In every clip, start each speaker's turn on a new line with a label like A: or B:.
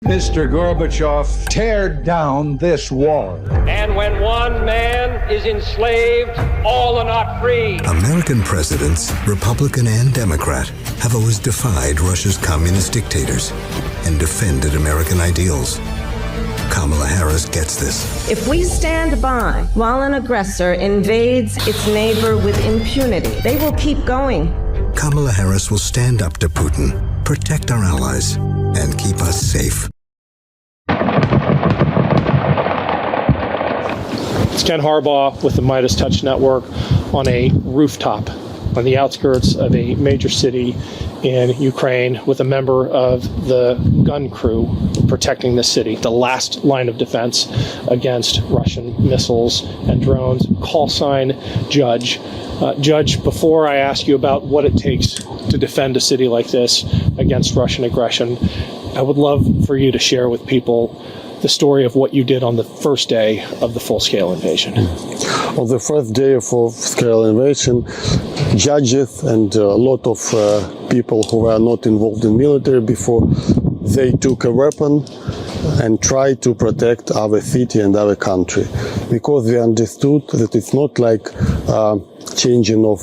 A: Mr. Gorbachev, tear down this wall.
B: And when one man is enslaved, all are not free.
C: American presidents, Republican and Democrat, have always defied Russia's communist dictators and defended American ideals. Kamala Harris gets this.
D: If we stand by while an aggressor invades its neighbor with impunity, they will keep going.
C: Kamala Harris will stand up to Putin, protect our allies, and keep us safe.
E: It's Ken Harbaugh with the MeidasTouch Network on a rooftop on the outskirts of a major city in Ukraine with a member of the gun crew protecting the city, the last line of defense against Russian missiles and drones. Call sign Judge. Judge, before I ask you about what it takes to defend a city like this against Russian aggression, I would love for you to share with people the story of what you did on the first day of the full-scale invasion.
F: On the first day of full-scale invasion, judges and a lot of people who were not involved in military before, they took a weapon and tried to protect our city and our country, because we understood that it's not like changing of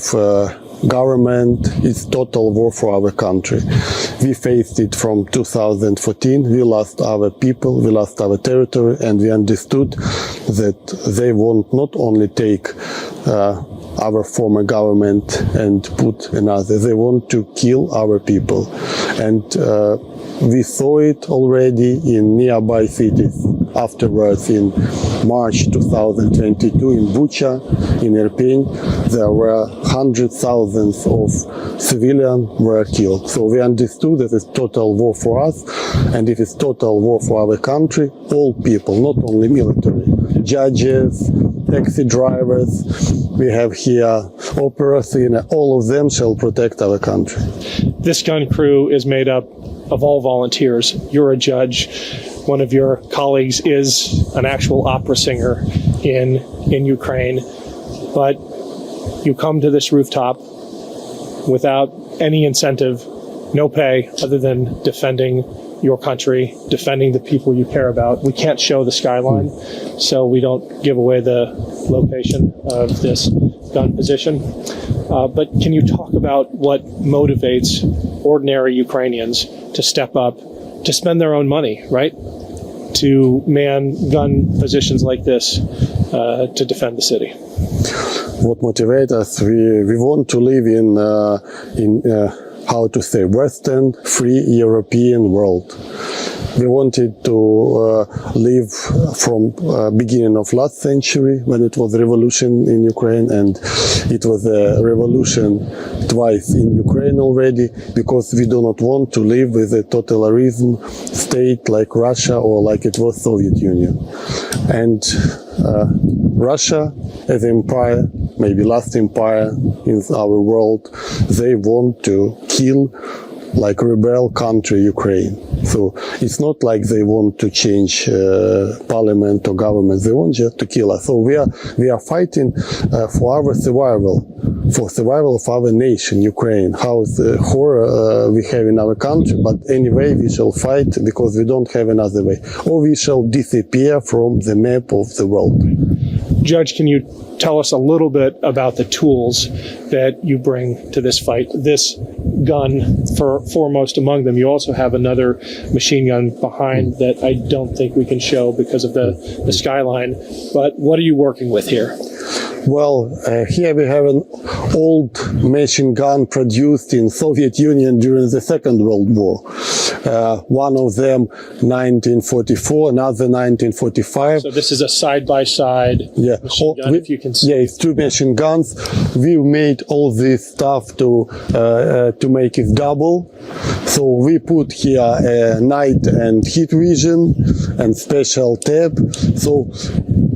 F: government, it's total war for our country. We faced it from 2014. We lost our people, we lost our territory, and we understood that they won't not only take our former government and put another, they want to kill our people. And we saw it already in nearby cities. Afterwards, in March 2022, in Bucha, in Irpin, there were hundreds of thousands of civilians were killed. So we understood that it's total war for us, and if it's total war for our country, all people, not only military, judges, taxi drivers, we have here operas, all of them shall protect our country.
E: This gun crew is made up of all volunteers. You're a judge. One of your colleagues is an actual opera singer in Ukraine. But you come to this rooftop without any incentive, no pay, other than defending your country, defending the people you care about. We can't show the skyline, so we don't give away the location of this gun position. But can you talk about what motivates ordinary Ukrainians to step up, to spend their own money, right, to man gun positions like this to defend the city?
F: What motivates us? We want to live in how to say, Western, free European world. We wanted to live from beginning of last century, when it was a revolution in Ukraine, and it was a revolution twice in Ukraine already, because we do not want to live with a totalitarian state like Russia or like it was Soviet Union. And Russia as an empire, maybe last empire in our world, they want to kill like rebel country Ukraine. So it's not like they want to change parliament or government, they want just to kill us. So we are fighting for our survival, for survival of our nation, Ukraine. How the horror we have in our country, but anyway we shall fight because we don't have another way. Or we shall disappear from the map of the world.
E: Judge, can you tell us a little bit about the tools that you bring to this fight? This gun, foremost among them. You also have another machine gun behind that I don't think we can show because of the skyline. But what are you working with here?
F: Well, here we have an old machine gun produced in Soviet Union during the Second World War. One of them 1944, another 1945.
E: So this is a side-by-side machine gun, if you can see.
F: Yeah, it's two machine guns. We made all this stuff to make it double. So we put here night and heat vision and special tape. So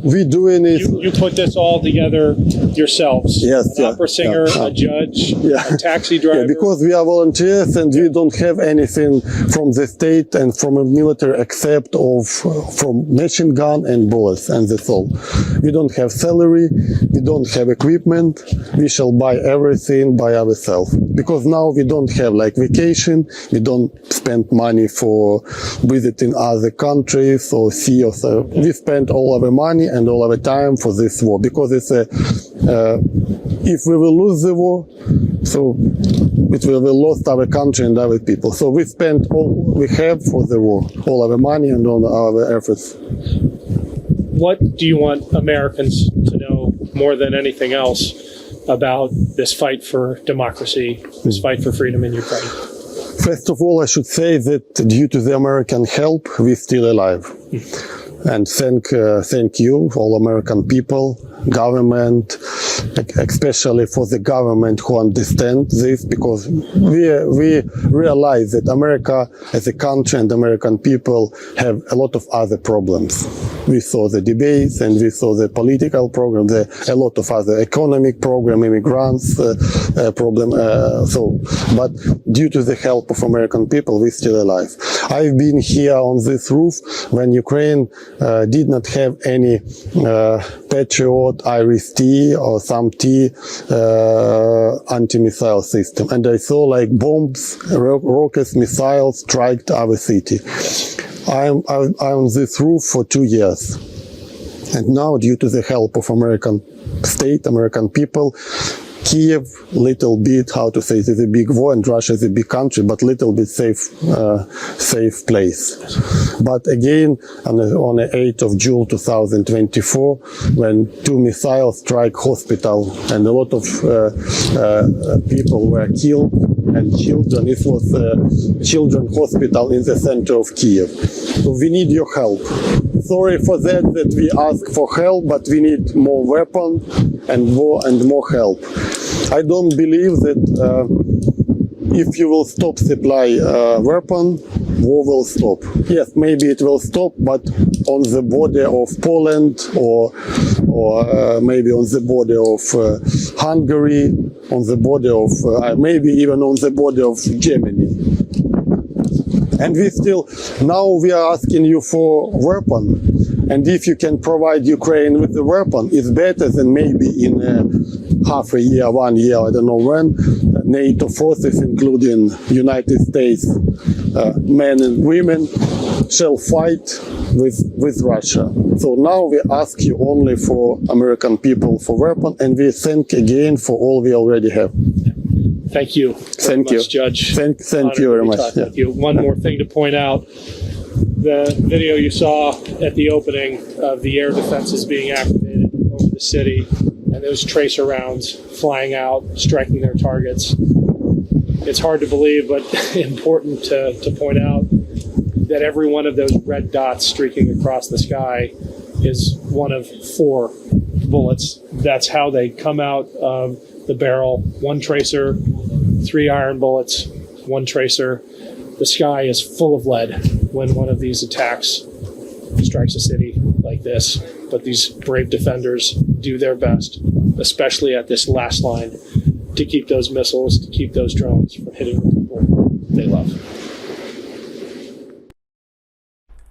F: we're doing it.
E: You put this all together yourselves.
F: Yes,
E: An opera singer, a judge, a taxi driver.
F: Yeah, because we are volunteers and we don't have anything from the state and from the military except from machine gun and bullets, and that's all. We don't have salary, we don't have equipment, we shall buy everything by ourselves. Because now we don't have like vacation, we don't spend money for visiting other countries or sea or so. We spend all our money and all our time for this war, because it's if we will lose the war, so it will lost our country and our people. So we spend all we have for the war, all our money and all our efforts.
E: What do you want Americans to know more than anything else about this fight for democracy, this fight for freedom in Ukraine?
F: First of all, I should say that due to the American help, we're still alive. And thank you, all American people, government, especially for the government who understand this, because we realize that America as a country and American people have a lot of other problems. We saw the debates and we saw the political program, a lot of other economic program, immigrants problem. But due to the help of American people, we're still alive. I've been here on this roof when Ukraine did not have any Patriot, Iris-T or some T anti-missile system. And I saw like bombs, rockets, missiles strike our city. I'm on this roof for 2 years. And now, due to the help of American state, American people, Kiev, little bit, how to say, it is a big war and Russia is a big country, but little bit safe place. But again, on the 8th of June 2024, when 2 missiles strike hospital and a lot of people were killed and children, it was children hospital in the center of Kiev. So we need your help. Sorry for that we ask for help, but we need more weapons and more help. I don't believe that if you will stop supply weapon, war will stop. Yes, maybe it will stop, but on the border of Poland or maybe on the border of Hungary, on the border of maybe even on the border of Germany. And now we are asking you for weapon. And if you can provide Ukraine with the weapon, it's better than maybe in half a year, 1 year, I don't know when, NATO forces, including United States, men and women, shall fight with Russia. So now we ask you only for American people for weapon, and we thank again for all we already have.
E: Thank you.
F: Thank you,
E: Judge.
F: Thank you very much.
E: Thank you. One more thing to point out. The video you saw at the opening of the air defenses being activated over the city and those tracer rounds flying out, striking their targets. It's hard to believe, but important to point out that every one of those red dots streaking across the sky is one of 4 bullets. That's how they come out of the barrel. 1 tracer, 3 iron bullets, 1 tracer. The sky is full of lead when one of these attacks strikes a city like this. But these brave defenders do their best, especially at this last line, to keep those missiles, to keep those drones from hitting the people they love.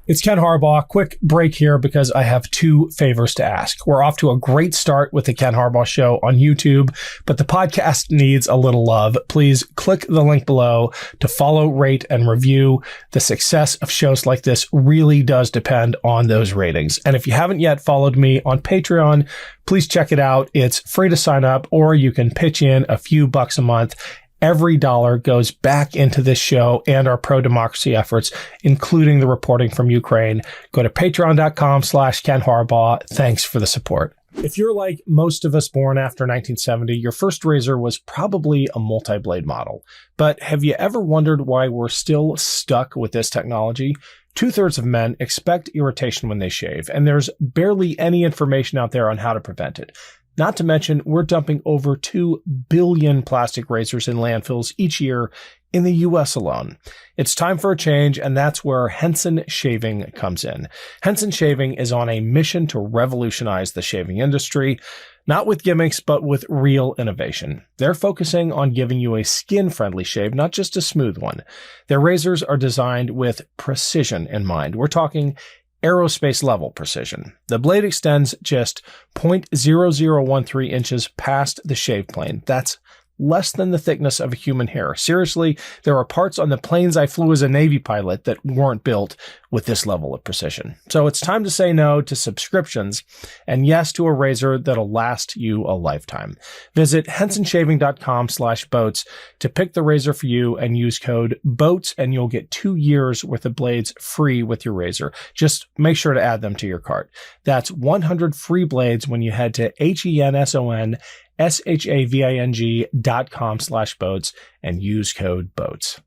E: It's Ken Harbaugh. Quick break here because I have 2 favors to ask. We're off to a great start with the Ken Harbaugh Show on YouTube, but the podcast needs a little love. Please click the link below to follow, rate, and review. The success of shows like this really does depend on those ratings. And if you haven't yet followed me on Patreon, please check it out. It's free to sign up, or you can pitch in a few bucks a month. Every dollar goes back into this show and our pro-democracy efforts, including the reporting from Ukraine. Go to patreon.com/Ken Harbaugh. Thanks for the support. If you're like most of us born after 1970, your first razor was probably a multi-blade model. But have you ever wondered why we're still stuck with this technology? 2/3 of men expect irritation when they shave, and there's barely any information out there on how to prevent it. Not to mention, we're dumping over 2 billion plastic razors in landfills each year,
G: in the US alone. It's time for a change, and that's where Henson Shaving comes in. Henson Shaving is on a mission to revolutionize the shaving industry, not with gimmicks, but with real innovation. They're focusing on giving you a skin-friendly shave, not just a smooth one. Their razors are designed with precision in mind. We're talking aerospace level precision. The blade extends just 0.0013 inches past the shave plane. That's less than the thickness of a human hair. Seriously, there are parts on the planes I flew as a Navy pilot that weren't built with this level of precision. So it's time to say no to subscriptions and yes to a razor that'll last you a lifetime. Visit hensonshaving.com/boats to pick the razor for you and use code BOATS, and you'll get 2 years worth of blades free with your razor. Just make sure to add them to your cart. That's 100 free blades when you head to HENSONSHAVING.com/boats and use code BOATS.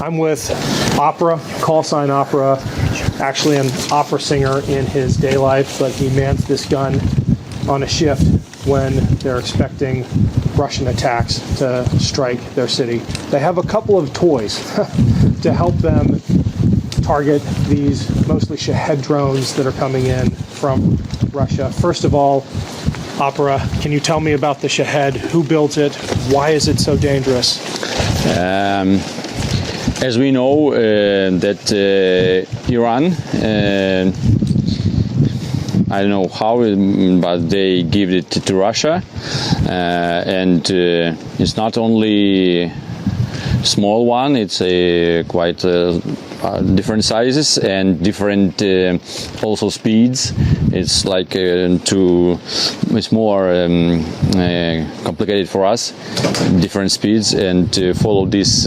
E: I'm with Opera, call sign Opera, actually an opera singer in his day life, but he mans this gun on a shift when they're expecting Russian attacks to strike their city. They have a couple of toys to help them target these mostly Shahed drones that are coming in from Russia. First of all, Opera, can you tell me about the Shahed? Who built it? Why is it so dangerous?
H: As we know, that Iran, I don't know how, but they give it to Russia, and it's not only small one. It's quite different sizes and different also speeds. It's like it's more complicated for us, different speeds, and to follow these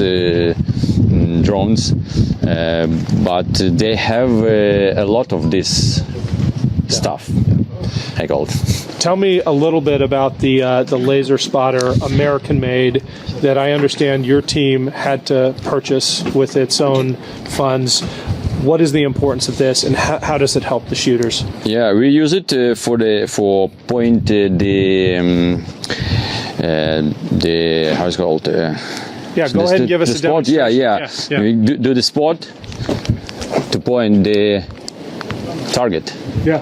H: drones, but they have a lot of this stuff. I call it.
E: Tell me a little bit about the laser spotter, American made, that I understand your team had to purchase with its own funds. What is the importance of this, and how does it help the shooters?
H: Yeah, we use it for point the how it's called.
E: Yeah, go ahead and give us a demonstration.
H: Yeah. We do the spot to point the target.
E: Yeah.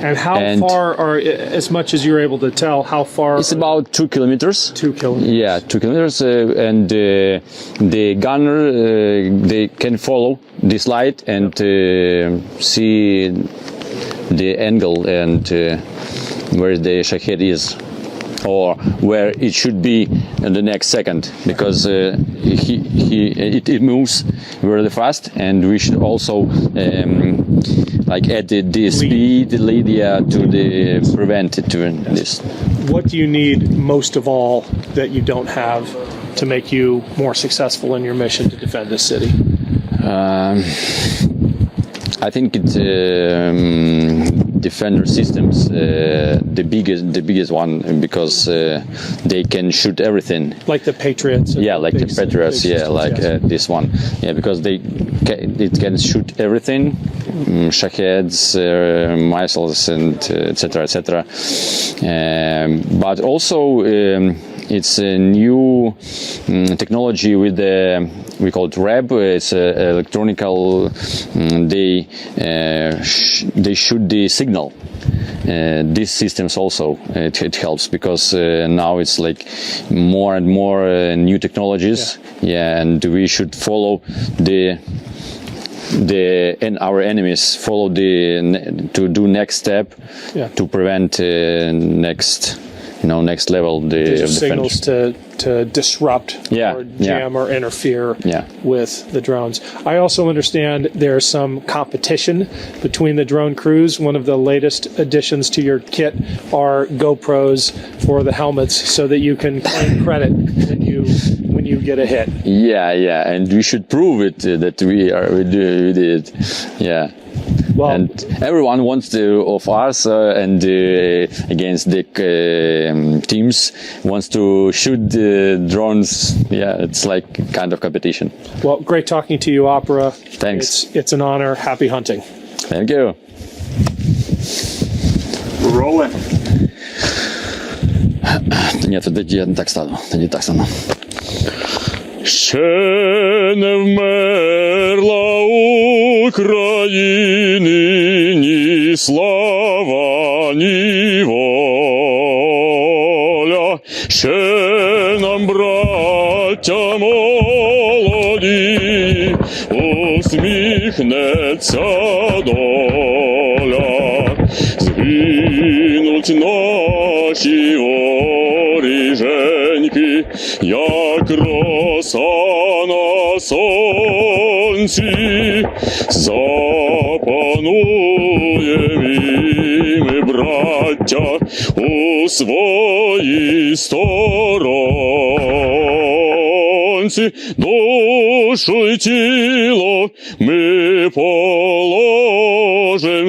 E: And how far are, as much as you're able to tell, how far?
H: It's about 2 kilometers.
E: 2 kilometers.
H: Yeah, 2 kilometers, and the gunner they can follow this light and see the angle and where the Shahed is, or where it should be in the next second, because it moves really fast, and we should also like add the speed lead to prevent it to this.
E: What do you need most of all that you don't have to make you more successful in your mission to defend this city?
H: I think it's defender systems, the biggest one, because they can shoot everything.
E: Like the Patriots.
H: Yeah, like the Patriots. Yeah, like this one. Yeah, because it can shoot everything, Shaheds, missiles, and etc. But also it's a new technology with the, we call it REB. It's electronical. They shoot the signal. These systems also it helps, because now it's like more and more new technologies. Yeah, and we should follow and our enemies follow to do next step to prevent next level the
E: signals to disrupt or jam or interfere with the drones. I also understand there's some competition between the drone crews. One of the latest additions to your kit are GoPros for the helmets, so that you can claim credit when you get a hit.
H: Yeah, and we should prove it that we did it. Yeah. Well, and everyone wants of us and against the teams wants to shoot the drones. Yeah, it's like kind of competition.
E: Well, great talking to you, Opera.
H: Thanks.
E: It's an honor. Happy hunting.
H: Thank you.
I: We're rolling.
H: Нет, тоді так стану.
I: Ще не вмерла України ні слава, ні воля. Ще нам, браття молоді, усміхнеться доля. Згинуть наші воріженьки, як роса на сонці. Запануєм і ми, браття, у своїй сторонці. Душу й тіло ми положим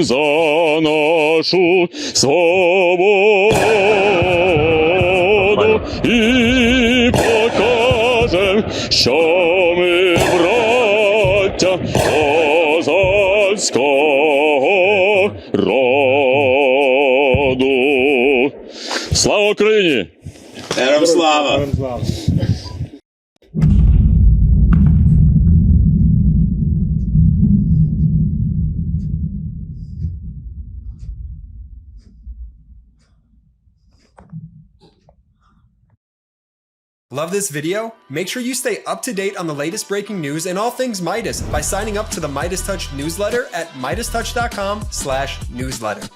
I: за нашу свободу і покажем, що ми браття козацького роду. Слава Україні!
J: Героям слава!
K: Love this video? Make sure you stay up to date on the latest breaking news and all things Midas by signing up to the MeidasTouch newsletter at MeidasTouch.com/newsletter.